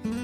Well,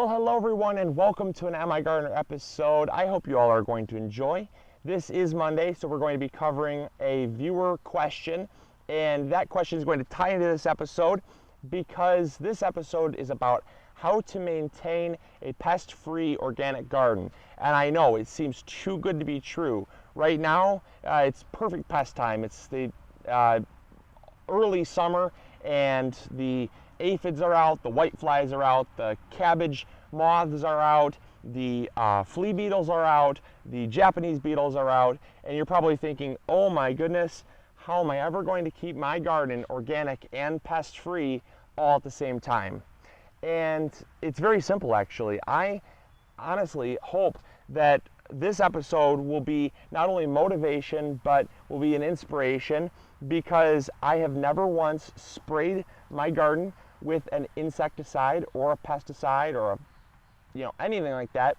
hello everyone and welcome to an MIgardener episode. I hope you all are going to enjoy. This is Monday, so we're going to be covering a viewer question, and that question is going to tie into this episode because this episode is about how to maintain a pest-free organic garden. And I know it seems too good to be true. Right now, it's perfect pest time. It's the early summer and the aphids are out, the whiteflies are out, the cabbage moths are out, the flea beetles are out, the Japanese beetles are out, and you're probably thinking, oh my goodness, how am I ever going to keep my garden organic and pest-free all at the same time? And it's very simple actually. I honestly hope that this episode will be not only motivation, but will be an inspiration, because I have never once sprayed my garden with an insecticide or a pesticide or anything like that.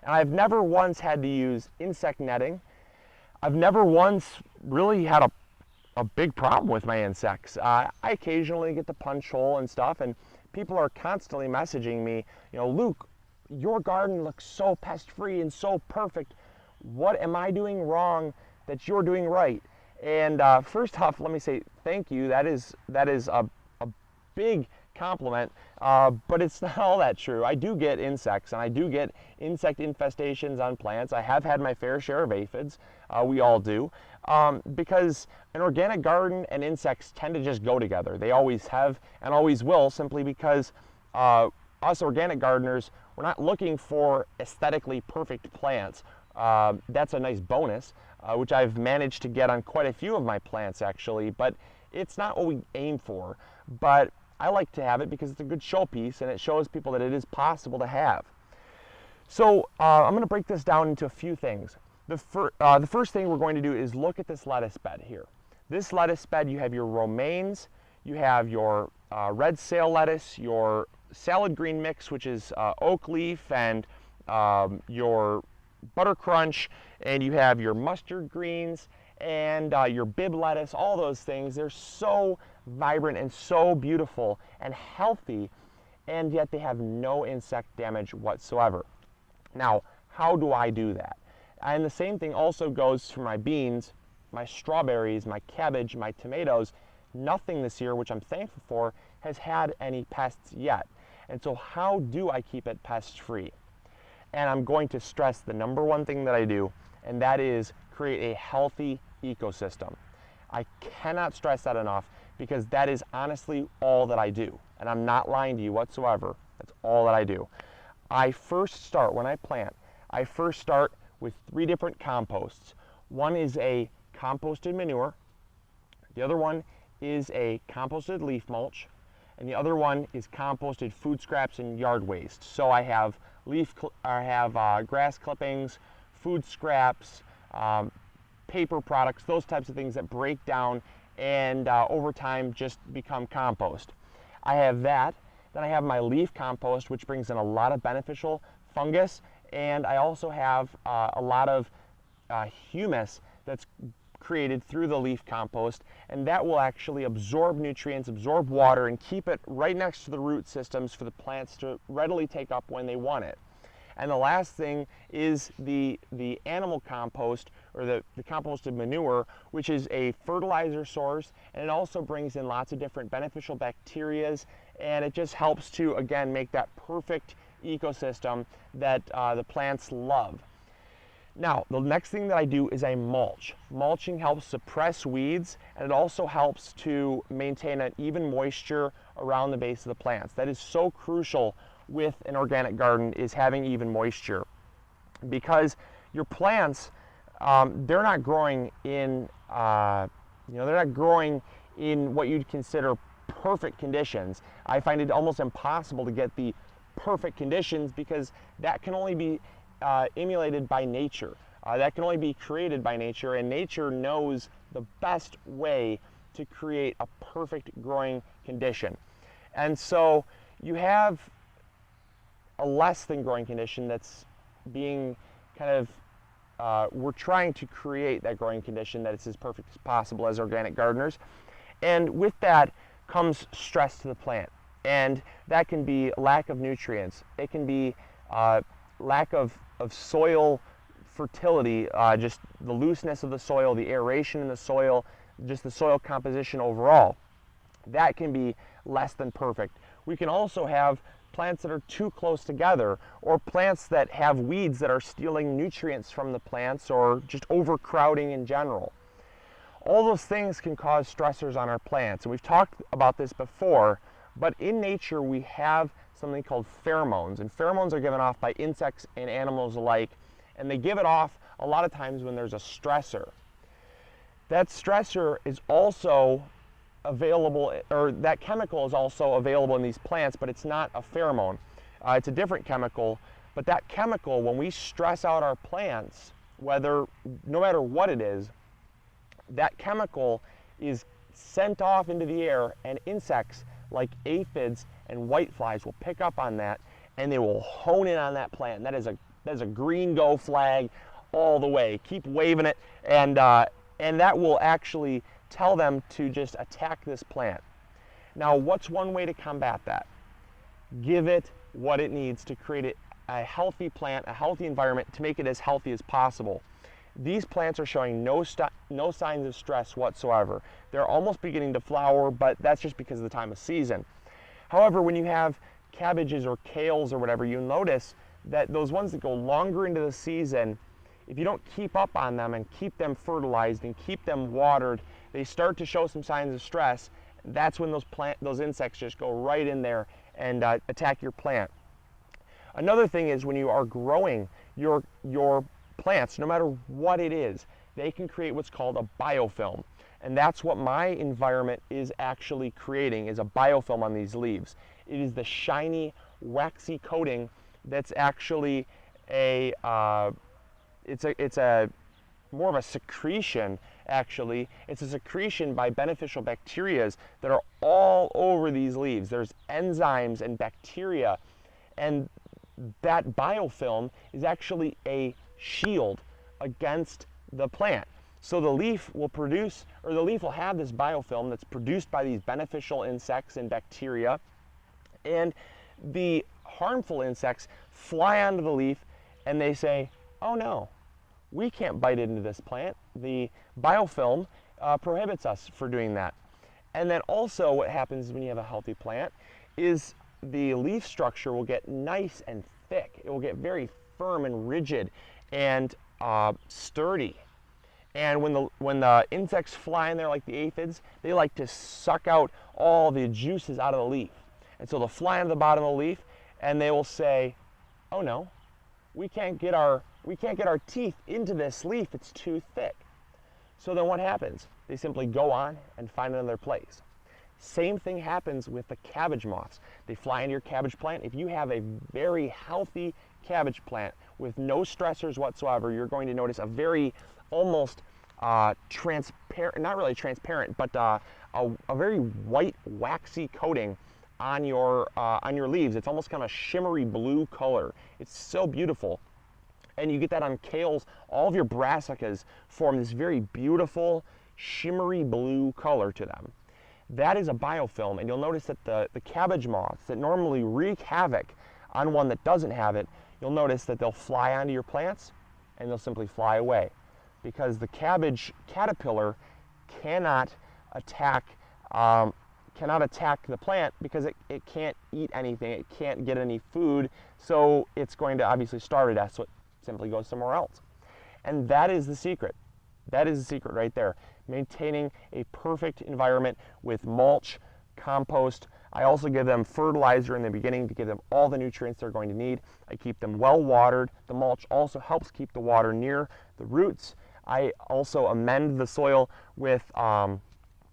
And I've never once had to use insect netting. I've never once really had a big problem with my insects. I occasionally get the punch hole and stuff, and people are constantly messaging me, Luke, your garden looks so pest-free and so perfect. What am I doing wrong that you're doing right? And first off, let me say thank you. That is a big compliment, but it's not all that true. I do get insects, and I do get insect infestations on plants. I have had my fair share of aphids. We all do, because an organic garden and insects tend to just go together. They always have and always will, simply because us organic gardeners, we're not looking for aesthetically perfect plants. That's a nice bonus, which I've managed to get on quite a few of my plants actually, but it's not what we aim for. But I like to have it because it's a good showpiece and it shows people that it is possible to have. So I'm going to break this down into a few things. The first thing we're going to do is look at this lettuce bed here. This lettuce bed, you have your romaines, you have your red sail lettuce, your salad green mix, which is oak leaf, and your butter crunch, and you have your mustard greens and your bib lettuce. All those things, they're so vibrant and so beautiful and healthy, and yet they have no insect damage whatsoever. Now, how do I do that? And the same thing also goes for my beans, my strawberries, my cabbage, my tomatoes. Nothing this year, which I'm thankful for, has had any pests yet. And so how do I keep it pest-free? And I'm going to stress the number one thing that I do, and that is create a healthy ecosystem. I cannot stress that enough, because that is honestly all that I do. And I'm not lying to you whatsoever. That's all that I do. I first start, when I plant, I first start with 3 different composts. One is a composted manure. The other one is a composted leaf mulch. And the other one is composted food scraps and yard waste. So I have grass clippings, food scraps, paper products, those types of things that break down and over time just become compost. I have that. Then I have my leaf compost, which brings in a lot of beneficial fungus, and I also have a lot of humus that's created through the leaf compost, and that will actually absorb nutrients, absorb water, and keep it right next to the root systems for the plants to readily take up when they want it. And the last thing is the animal compost, or the composted manure, which is a fertilizer source, and it also brings in lots of different beneficial bacterias, and it just helps to, again, make that perfect ecosystem that the plants love. Now, the next thing that I do is I mulch. Mulching helps suppress weeds, and it also helps to maintain an even moisture around the base of the plants. That is so crucial with an organic garden, is having even moisture, because your plants, they're not growing in what you'd consider perfect conditions. I find it almost impossible to get the perfect conditions, because that can only be emulated by nature. That can only be created by nature, and nature knows the best way to create a perfect growing condition. And so you have a less than growing condition that's being kind of, we're trying to create that growing condition that is as perfect as possible as organic gardeners. And with that comes stress to the plant. And that can be lack of nutrients. It can be lack of soil fertility, just the looseness of the soil, the aeration in the soil, just the soil composition overall. That can be less than perfect. We can also have plants that are too close together, or plants that have weeds that are stealing nutrients from the plants, or just overcrowding in general. All those things can cause stressors on our plants. And we've talked about this before, but in nature we have something called pheromones. And pheromones are given off by insects and animals alike, and they give it off a lot of times when there's a stressor. That stressor is also available, or that chemical is also available in these plants, but it's not a pheromone. It's a different chemical, but that chemical, when we stress out our plants, no matter what it is, that chemical is sent off into the air, and insects like aphids and whiteflies will pick up on that, and they will hone in on that plant. And that is a green go flag all the way. Keep waving it, and that will actually tell them to just attack this plant. Now, what's one way to combat that? Give it what it needs to create a healthy plant, a healthy environment, to make it as healthy as possible. These plants are showing no signs of stress whatsoever. They're almost beginning to flower, but that's just because of the time of season. However, when you have cabbages or kales or whatever, you'll notice that those ones that go longer into the season, if you don't keep up on them and keep them fertilized and keep them watered, they start to show some signs of stress. That's when those insects just go right in there and attack your plant. Another thing is, when you are growing your plants, no matter what it is, they can create what's called a biofilm. And that's what my environment is actually creating, is a biofilm on these leaves. It is the shiny, waxy coating that's actually it's more of a secretion, actually. It's a secretion by beneficial bacteria that are all over these leaves. There's enzymes and bacteria, and that biofilm is actually a shield against the plant. So the leaf will have this biofilm that's produced by these beneficial insects and bacteria, and the harmful insects fly onto the leaf and they say, oh no, we can't bite into this plant. The biofilm prohibits us for doing that. And then also what happens when you have a healthy plant is the leaf structure will get nice and thick. It will get very firm and rigid and sturdy. And when the insects fly in there, like the aphids, they like to suck out all the juices out of the leaf. And so they'll fly on the bottom of the leaf, and they will say, oh no, we can't get our teeth into this leaf, it's too thick. So then what happens? They simply go on and find another place. Same thing happens with the cabbage moths. They fly into your cabbage plant. If you have a very healthy cabbage plant with no stressors whatsoever, you're going to notice a very almost transparent, not really transparent, but a very white, waxy coating on your leaves. It's almost kind of a shimmery blue color. It's so beautiful. And you get that on kales. All of your brassicas form this very beautiful, shimmery blue color to them. That is a biofilm, and you'll notice that the cabbage moths that normally wreak havoc on one that doesn't have it, you'll notice that they'll fly onto your plants and they'll simply fly away, because the cabbage caterpillar cannot attack the plant, because it can't eat anything, it can't get any food, so it's going to obviously starve to death, so it simply goes somewhere else. And that is the secret. That is the secret right there. Maintaining a perfect environment with mulch, compost. I also give them fertilizer in the beginning to give them all the nutrients they're going to need. I keep them well watered. The mulch also helps keep the water near the roots. I also amend the soil with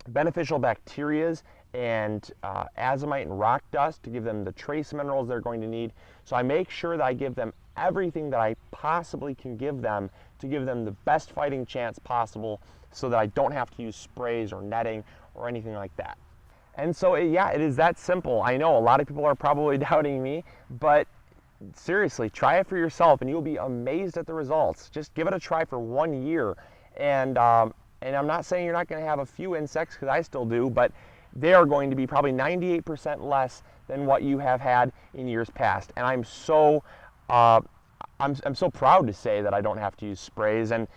beneficial bacteria and azomite and rock dust to give them the trace minerals they're going to need. So I make sure that I give them everything that I possibly can give them to give them the best fighting chance possible, so that I don't have to use sprays or netting or anything like that. And so, yeah, it is that simple. I know a lot of people are probably doubting me, but seriously, try it for yourself and you'll be amazed at the results. Just give it a try for 1 year. And I'm not saying you're not going to have a few insects, because I still do, but they are going to be probably 98% less than what you have had in years past. And I'm so proud to say that I don't have to use sprays, and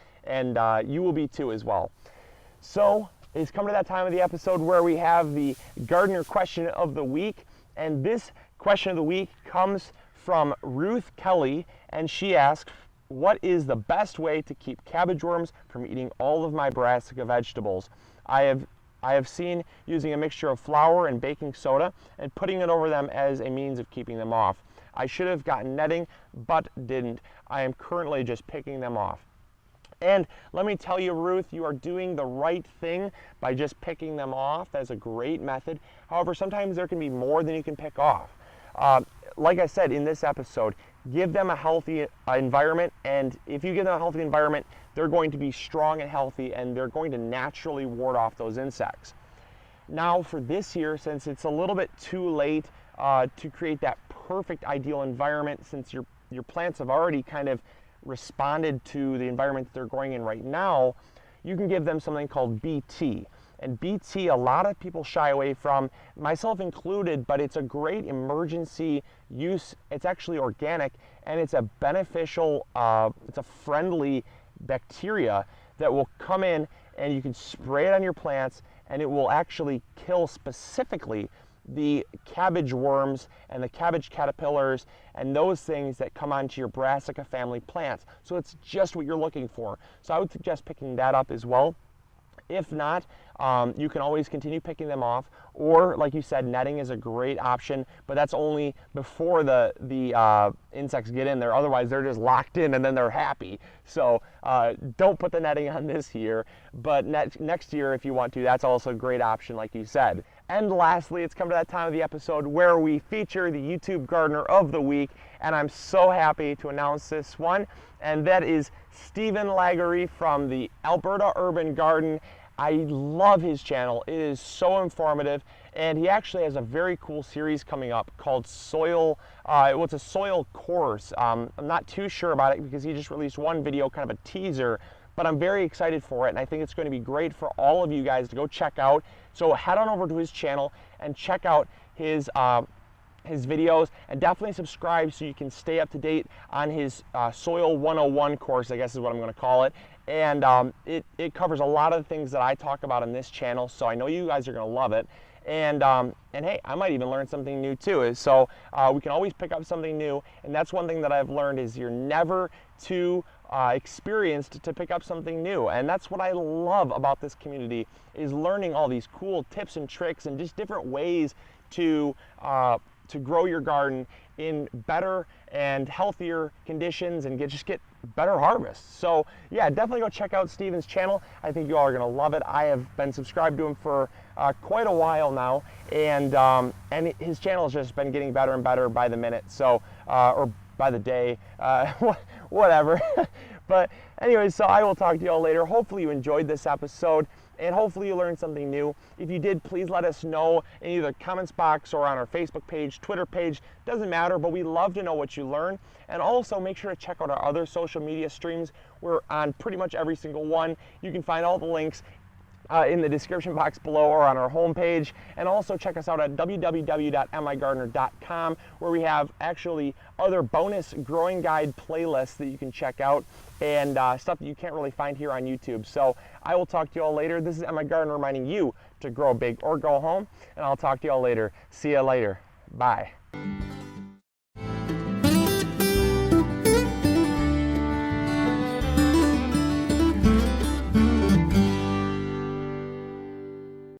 you will be too as well. So it's come to that time of the episode where we have the gardener question of the week, and this question of the week comes from Ruth Kelly, and she asks, what is the best way to keep cabbage worms from eating all of my brassica vegetables? I have seen using a mixture of flour and baking soda and putting it over them as a means of keeping them off. I should have gotten netting, but didn't. I am currently just picking them off. And let me tell you, Ruth, you are doing the right thing by just picking them off. That's a great method. However, sometimes there can be more than you can pick off. Like I said in this episode, give them a healthy environment, and if you give them a healthy environment, they're going to be strong and healthy, and they're going to naturally ward off those insects. Now for this year, since it's a little bit too late to create that perfect ideal environment, since your plants have already kind of responded to the environment that they're growing in right now, you can give them something called BT. And BT, a lot of people shy away from, myself included, but it's a great emergency use. It's actually organic, and it's a beneficial, it's a friendly bacteria that will come in, and you can spray it on your plants, and it will actually kill specifically the cabbage worms and the cabbage caterpillars and those things that come onto your brassica family plants. So it's just what you're looking for. So I would suggest picking that up as well. If not, you can always continue picking them off, or like you said, netting is a great option, but that's only before the insects get in there. Otherwise, they're just locked in and then they're happy. So don't put the netting on this year, but next year if you want to, that's also a great option like you said. And lastly, it's come to that time of the episode where we feature the YouTube Gardener of the Week, and I'm so happy to announce this one, and that is Stephen Lagery from the Alberta Urban Garden. I love his channel. It is so informative, and he actually has a very cool series coming up called Soil, it's a soil course. I'm not too sure about it because he just released one video, kind of a teaser, but I'm very excited for it, and I think it's going to be great for all of you guys to go check out. So head on over to his channel and check out his videos, and definitely subscribe so you can stay up to date on his Soil 101 course, I guess is what I'm going to call it. And it covers a lot of the things that I talk about on this channel, so I know you guys are going to love it. And hey, I might even learn something new too. So we can always pick up something new, and that's one thing that I've learned, is you're never too experienced to pick up something new. And that's what I love about this community, is learning all these cool tips and tricks and just different ways to grow your garden in better and healthier conditions and just get better harvests. So yeah, definitely go check out Stephen's channel. I think you all are going to love it. I have been subscribed to him for quite a while now, and his channel has just been getting better and better by the minute, so or by the day, whatever. But anyways, so I will talk to you all later. Hopefully you enjoyed this episode, and hopefully you learned something new. If you did, please let us know in either the comments box or on our Facebook page, Twitter page. Doesn't matter, but we love to know what you learn. And also make sure to check out our other social media streams. We're on pretty much every single one. You can find all the links in the description box below or on our homepage. And also check us out at www.MIgardener.com, where we have actually other bonus growing guide playlists that you can check out, and stuff that you can't really find here on YouTube. So I will talk to you all later. This is MIgardener reminding you to grow big or go home, and I'll talk to you all later. See you later. Bye.